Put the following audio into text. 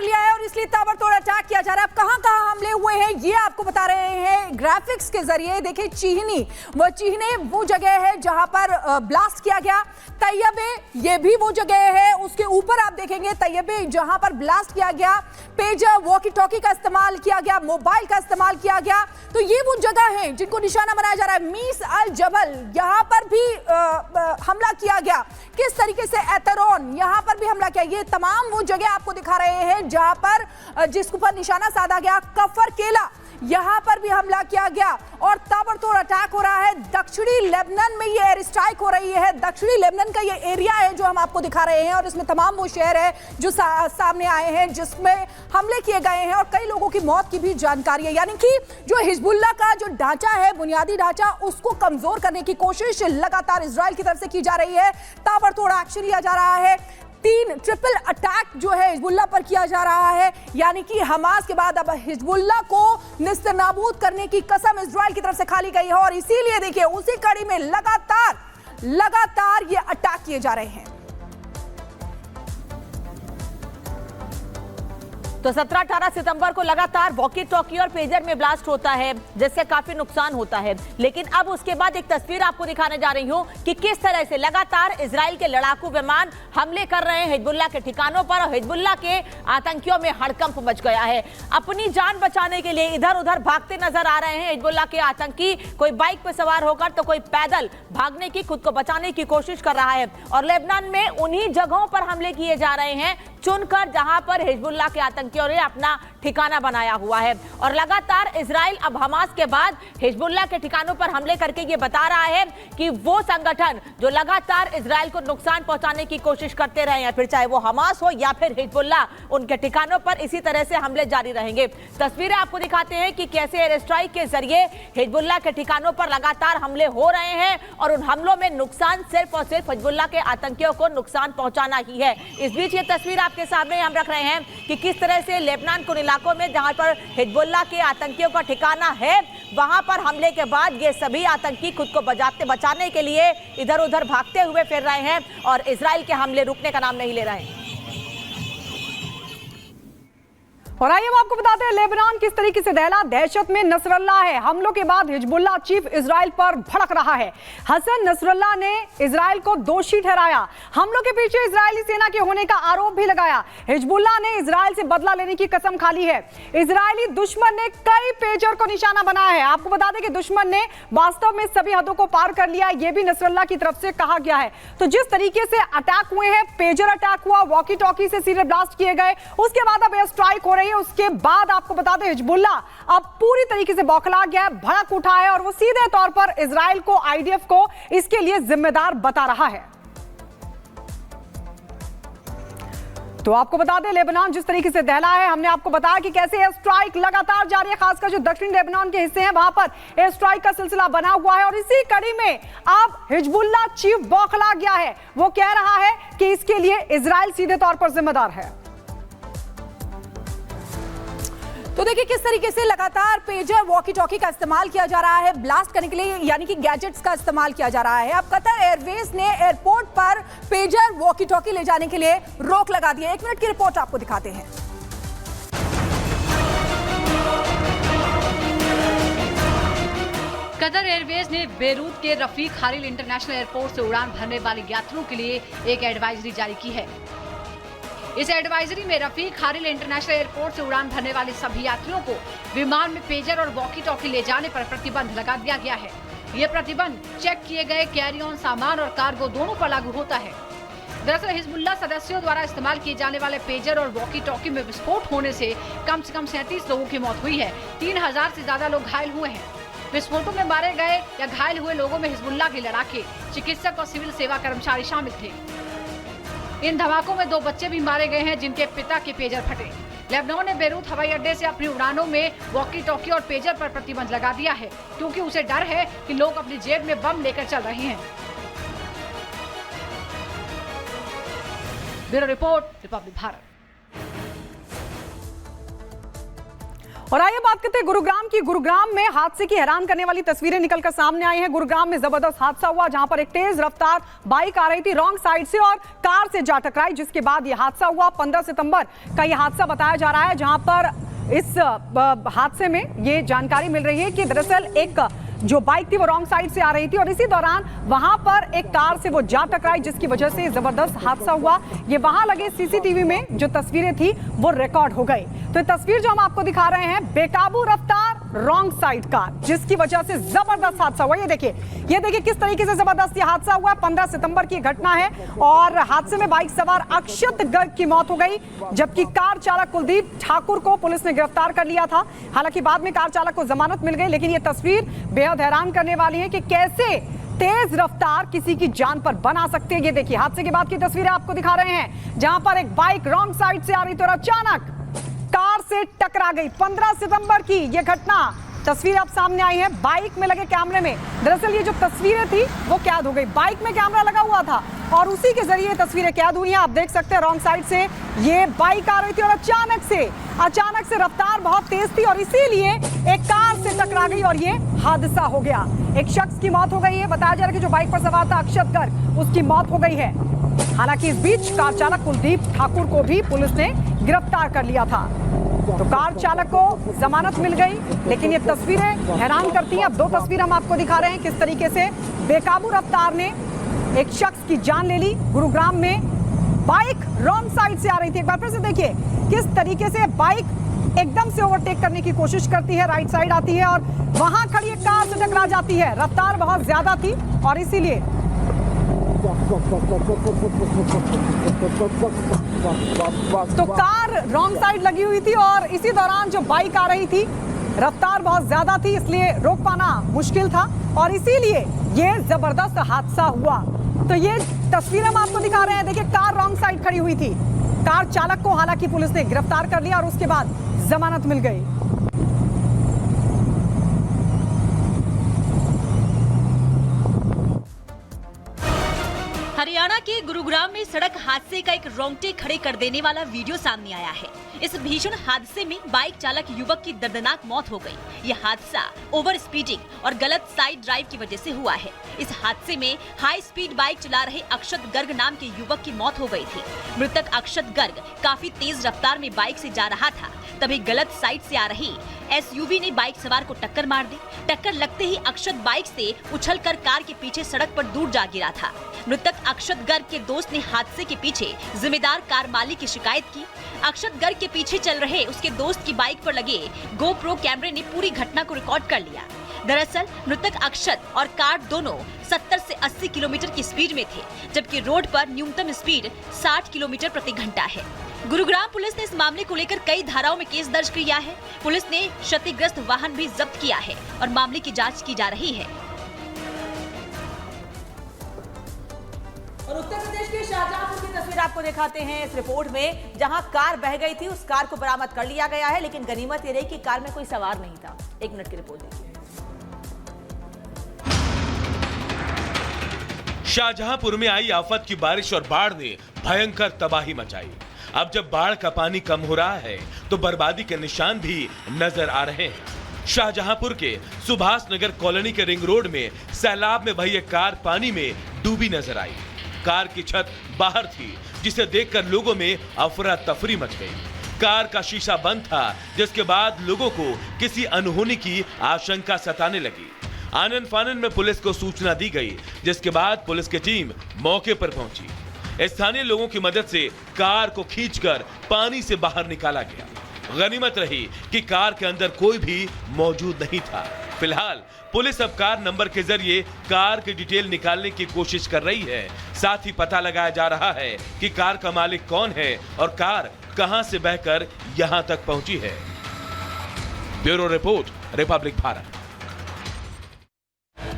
लिया है और इसलिए ताबड़तोड़ अटैक किया जा रहा है। अब कहां कहां हमले हुए हैं ये आपको बता रहे हैं ग्राफिक्स के जरिए। देखिए चीहनी, वो चीहने वो जगह है जहां पर ब्लास्ट किया गया। तैयबे ये भी वो जगह है, उसके ऊपर आप देखेंगे तैयबे जहां पर ब्लास्ट किया गया। पेजर, वॉकी टॉकी का इस्तेमाल किया गया, मोबाइल का इस्तेमाल किया गया। तो ये वो जगह है जिनको निशाना बनाया जा रहा है। मीस अल जबल यहां पर भी हमला किया गया। किस तरीके से एतरोन यहां पर भी हमला किया। ये तमाम वो जगह आपको दिखा रहे हैं जहां पर जिसके ऊपर निशाना साधा गया। कफर केला यहां पर भी हमला किया गया और ताबड़तोड़ अटैक हो रहा है। दक्षिणी लेबनान में ये एयर स्ट्राइक हो रही है। दक्षिणी लेबनान का ये एरिया है जो हम आपको दिखा रहे हैं और इसमें तमाम वो शहर है जो सामने आए हैं जिसमें हमले किए गए हैं और कई लोगों की मौत की भी जानकारी है। यानी कि जो हिजबुल्लाह का जो ढांचा है, बुनियादी ढांचा, उसको कमजोर करने की कोशिश लगातार इजराइल की तरफ से की जा रही है। ताबड़तोड़ एक्शन लिया जा रहा है। 3 ट्रिपल अटैक जो है हिजबुल्लाह पर किया जा रहा है। यानी कि हमास के बाद अब हिजबुल्लाह को निस्तनाबूद करने की कसम इजराइल की तरफ से खाली गई है और इसीलिए देखिए उसी कड़ी में लगातार ये अटैक किए जा रहे हैं। तो 17-18 सितंबर को लगातार वॉकी टॉकी और पेजर में ब्लास्ट होता है जिससे काफी नुकसान होता है। लेकिन अब उसके बाद एक तस्वीर आपको दिखाने जा रही हूं कि किस तरह से लगातार इजराइल के लड़ाकू विमान हमले कर रहे हैं हिजबुल्लाह के ठिकानों पर और हिजबुल्लाह के आतंकियों में हड़कंप मच गया है। अपनी जान बचाने के लिए इधर उधर भागते नजर आ रहे हैं हिजबुल्लाह के आतंकी। कोई बाइक पर सवार होकर तो कोई पैदल भागने की, खुद को बचाने की कोशिश कर रहा है। और लेबनान में उन्हीं जगहों पर हमले किए जा रहे हैं चुनकर जहां पर हिजबुल्लाह के आतंकियों ने अपना ठिकाना बनाया हुआ है। और लगातार इजराइल अब हमास के बाद हिजबुल्लाह के ठिकानों पर हमले करके ये बता रहा है कि वो संगठन जो लगातार इजराइल को नुकसान पहुंचाने की कोशिश करते रहे हैं, फिर चाहे वो हमास हो या फिर हिजबुल्लाह, उनके ठिकानों पर इसी तरह से हमले जारी रहेंगे। तस्वीरें आपको दिखाते हैं कि कैसे एयर स्ट्राइक के जरिए हिजबुल्लाह के ठिकानों पर लगातार हमले हो रहे हैं और उन हमलों में नुकसान सिर्फ और सिर्फ हिजबुल्लाह के आतंकियों को नुकसान पहुंचाना ही है। इस बीच ये तस्वीर आपके सामने हम रख रहे हैं कि किस तरह से लेबनान के इलाकों में जहां पर हिजबुल्लाह के आतंकियों का ठिकाना है, वहां पर हमले के बाद ये सभी आतंकी खुद को बचाने के लिए इधर उधर भागते हुए फिर रहे हैं और इजराइल के हमले रुकने का नाम नहीं ले रहे हैं। और आइए हम आपको बताते हैं लेबनान किस तरीके से दहला दहशत में नसरल्लाह है। हमलों के बाद हिजबुल्लाह चीफ इजराइल पर भड़क रहा है। हसन नसरल्लाह ने इजराइल को दोषी ठहराया। हमलों के पीछे इजरायली सेना के होने का आरोप भी लगाया। हिजबुल्लाह ने इजराइल से बदला लेने की कसम खा ली है। इजरायली दुश्मन ने कई पेजर को निशाना बनाया है। आपको बता दें कि दुश्मन ने वास्तव में सभी हदों को पार कर लिया, यह भी नसरल्लाह की तरफ से कहा गया है। तो जिस तरीके से अटैक हुए हैं, पेजर अटैक हुआ, वॉकी टॉकी से सीधे ब्लास्ट किए गए, उसके बाद अब एयर स्ट्राइक हो रही है। उसके बाद आपको बता दें हिजबुल्लाह अब पूरी तरीके से बौखला गया, भड़क उठा है और वो सीधे तौर पर इजराइल को, आईडीएफ को इसके लिए जिम्मेदार बता रहा है। तो आपको बता दें लेबनान जिस तरीके से दहला है, हमने आपको बताया कि कैसे एयर स्ट्राइक लगातार जारी है। खासकर जो दक्षिण लेबनान के हिस्से हैं वहां पर एयर स्ट्राइक का सिलसिला बना हुआ है और इसी कड़ी में अब हिजबुल्लाह चीफ बौखला गया है। वो कह रहा है कि इसके लिए इजराइल सीधे तौर पर जिम्मेदार है। तो देखिए किस तरीके से लगातार पेजर, वॉकी टॉकी का इस्तेमाल किया जा रहा है ब्लास्ट करने के लिए, यानी कि गैजेट्स का इस्तेमाल किया जा रहा है। अब कतर एयरवेज ने एयरपोर्ट पर पेजर, वॉकी टॉकी ले जाने के लिए रोक लगा दी है। 1 मिनट की रिपोर्ट आपको दिखाते हैं। कतर एयरवेज ने बेरूत के रफीक हारिल इंटरनेशनल एयरपोर्ट से उड़ान भरने वाले यात्रियों के लिए एक एडवाइजरी जारी की है। इस एडवाइजरी में रफीक हारिल इंटरनेशनल एयरपोर्ट से उड़ान भरने वाले सभी यात्रियों को विमान में पेजर और वॉकी टॉकी ले जाने पर प्रतिबंध लगा दिया गया है। ये प्रतिबंध चेक किए गए कैरी ऑन सामान और कार्गो दोनों पर लागू होता है। दरअसल हिजबुल्लाह सदस्यों द्वारा इस्तेमाल किए जाने वाले पेजर और वॉकी टॉकी में विस्फोट होने से कम 37 लोगों की मौत हुई है। 3000 से ज्यादा लोग घायल हुए हैं। विस्फोटों में मारे गए या घायल हुए लोगों में हिजबुल्लाह के लड़ाके, चिकित्सक और सिविल सेवा कर्मचारी शामिल थे। इन धमाकों में 2 बच्चे भी मारे गए हैं जिनके पिता के पेजर फटे। लेबनान ने बेरूत हवाई अड्डे से अपनी उड़ानों में वॉकी टॉकी और पेजर पर प्रतिबंध लगा दिया है क्योंकि उसे डर है कि लोग अपनी जेब में बम लेकर चल रहे हैं। Bureau report, Republic Bharat. और आइए बात करते हैं गुरुग्राम की। गुरुग्राम में हादसे की हैरान करने वाली तस्वीरें निकलकर सामने आई हैं। गुरुग्राम में जबरदस्त हादसा हुआ जहां पर एक तेज रफ्तार बाइक आ रही थी रॉन्ग साइड से और कार से जा टकराई, जिसके बाद यह हादसा हुआ। 15 सितंबर का यह हादसा बताया जा रहा है, जहां पर इस हादसे में ये जानकारी मिल रही है कि दरअसल एक जो बाइक थी वो रॉन्ग साइड से आ रही थी और इसी दौरान वहां पर एक कार से वो जा टकराई, जिसकी वजह से जबरदस्त हादसा हुआ। ये वहां लगे सीसीटीवी में जो तस्वीरें थी वो रिकॉर्ड हो गई। तो ये तस्वीर जो हम आपको दिखा रहे हैं, बेकाबू रफ्तार रॉन्ग साइड कार, जिसकी वजह से जबरदस्त हादसा हुआ। ये देखिए किस तरीके से जबरदस्त ये हादसा हुआ। 15 सितंबर की घटना है और हादसे में बाइक सवार अक्षत गर्ग की मौत हो गई, जबकि कार चालक कुलदीप ठाकुर को पुलिस ने गिरफ्तार कर लिया था। हालांकि बाद में कार चालक को जमानत मिल गई, लेकिन ये तस्वीर बेहद हैरान करने वाली है कि कैसे तेज रफ्तार किसी की जान पर बना सकते हैं। ये देखिए हादसे के बाद की तस्वीरें आपको दिखा रहे हैं, जहां पर एक बाइक रॉन्ग साइड से आ रही थी और अचानक कार से टकरा गई। 15 सितंबर की यह घटना, तस्वीर अब सामने आई है बाइक में लगे कैमरे में। दरअसल ये जो तस्वीरें थी वो कैद हो गई, बाइक में कैमरा लगा हुआ था और उसी के जरिए तस्वीरें कैद हुई हैं। आप देख सकते हैं रॉन्ग साइड से ये बाइक आ रही थी और अचानक से रफ्तार बहुत तेज थी और इसीलिए एक कार से टकरा गई और ये हादसा हो गया। एक शख्स की मौत हो गई है। बताया जा रहा है कि जो बाइक पर सवार था अक्षत गर्ग, उसकी मौत हो गई है। हालांकि इस बीच कार चालक कुलदीप ठाकुर को भी पुलिस ने गिरफ्तार कर लिया था। तो कार चालक को जमानत मिल गई, लेकिन ये तस्वीरें हैरान करती हैं। अब दो तस्वीर हम आपको दिखा रहे हैं किस तरीके से बेकाबू रफ्तार ने एक शख्स की जान ले ली। गुरुग्राम में बाइक रॉन्ग साइड से आ रही थी। एक बार फिर से देखिए किस तरीके से बाइक एकदम से ओवरटेक करने की कोशिश करती है, राइट साइड आती है और वहां खड़ी एक कार से टकरा जाती है। रफ्तार बहुत ज्यादा थी और इसीलिए तो कार रॉन्ग साइड लगी हुई थी और इसी दौरान जो बाइक आ रही थी रफ्तार बहुत ज्यादा थी, इसलिए रोक पाना मुश्किल था और इसीलिए ये जबरदस्त हादसा हुआ। तो ये तस्वीर हम आपको दिखा रहे हैं। देखिए कार रॉन्ग साइड खड़ी हुई थी, कार चालक को हालांकि पुलिस ने गिरफ्तार कर लिया और उसके बाद जमानत मिल गई। हरियाणा के गुरुग्राम में सड़क हादसे का एक रोंगटे खड़े कर देने वाला वीडियो सामने आया है। इस भीषण हादसे में बाइक चालक युवक की दर्दनाक मौत हो गई। यह हादसा ओवर स्पीडिंग और गलत साइड ड्राइव की वजह से हुआ है। इस हादसे में हाई स्पीड बाइक चला रहे अक्षत गर्ग नाम के युवक की मौत हो गई थी। मृतक अक्षत गर्ग काफी तेज रफ्तार में बाइक से जा रहा था, तभी गलत साइड से आ रही एसयूवी ने बाइक सवार को टक्कर मार दी। टक्कर लगते ही अक्षत बाइक से उछलकर कार के पीछे सड़क पर दूर जा गिरा था। मृतक अक्षत गर्ग के दोस्त ने हादसे के पीछे जिम्मेदार कार मालिक की शिकायत की। अक्षत गर्ग के पीछे चल रहे उसके दोस्त की बाइक पर लगे गोप्रो कैमरे ने पूरी घटना को रिकॉर्ड कर लिया। दरअसल मृतक अक्षत और कार दोनों 70 से 80 किलोमीटर की स्पीड में थे, जबकि रोड पर न्यूनतम स्पीड 60 किलोमीटर प्रति घंटा है। गुरुग्राम पुलिस ने इस मामले को लेकर कई धाराओं में केस दर्ज किया है। पुलिस ने क्षतिग्रस्त वाहन भी जब्त किया है और मामले की जांच की जा रही है। और उत्तर प्रदेश के शाहजहांपुर की तस्वीर आपको दिखाते हैं इस रिपोर्ट में, जहां कार बह गई थी उस कार को बरामद कर लिया गया है, लेकिन गनीमत ये रही कि कार में कोई सवार नहीं था। 1 मिनट की रिपोर्ट देखिए। शाहजहांपुर में आई आफत की बारिश और बाढ़ ने भयंकर तबाही मचाई। अब जब बाढ़ का पानी कम हो रहा है तो बर्बादी के निशान भी नजर आ रहे हैं। शाहजहांपुर के सुभाष नगर कॉलोनी के रिंग रोड में सैलाब में बही एक कार पानी में डूबी नजर आई। कार की छत बाहर थी, जिसे देखकर लोगों में अफरा तफरी मच गई। कार का शीशा बंद था, जिसके बाद लोगों को किसी अनहोनी की आशंका सताने लगी। आनन फानन में पुलिस को सूचना दी गई, जिसके बाद पुलिस की टीम मौके पर पहुंची। स्थानीय लोगों की मदद से कार को खींचकर पानी से बाहर निकाला गया। गनीमत रही कि कार के अंदर कोई भी मौजूद नहीं था। फिलहाल पुलिस अब कार नंबर के जरिए कार की डिटेल निकालने की कोशिश कर रही है। साथ ही पता लगाया जा रहा है कि कार का मालिक कौन है और कार कहां से बहकर यहां तक पहुंची है। Bureau report, Republic Bharat.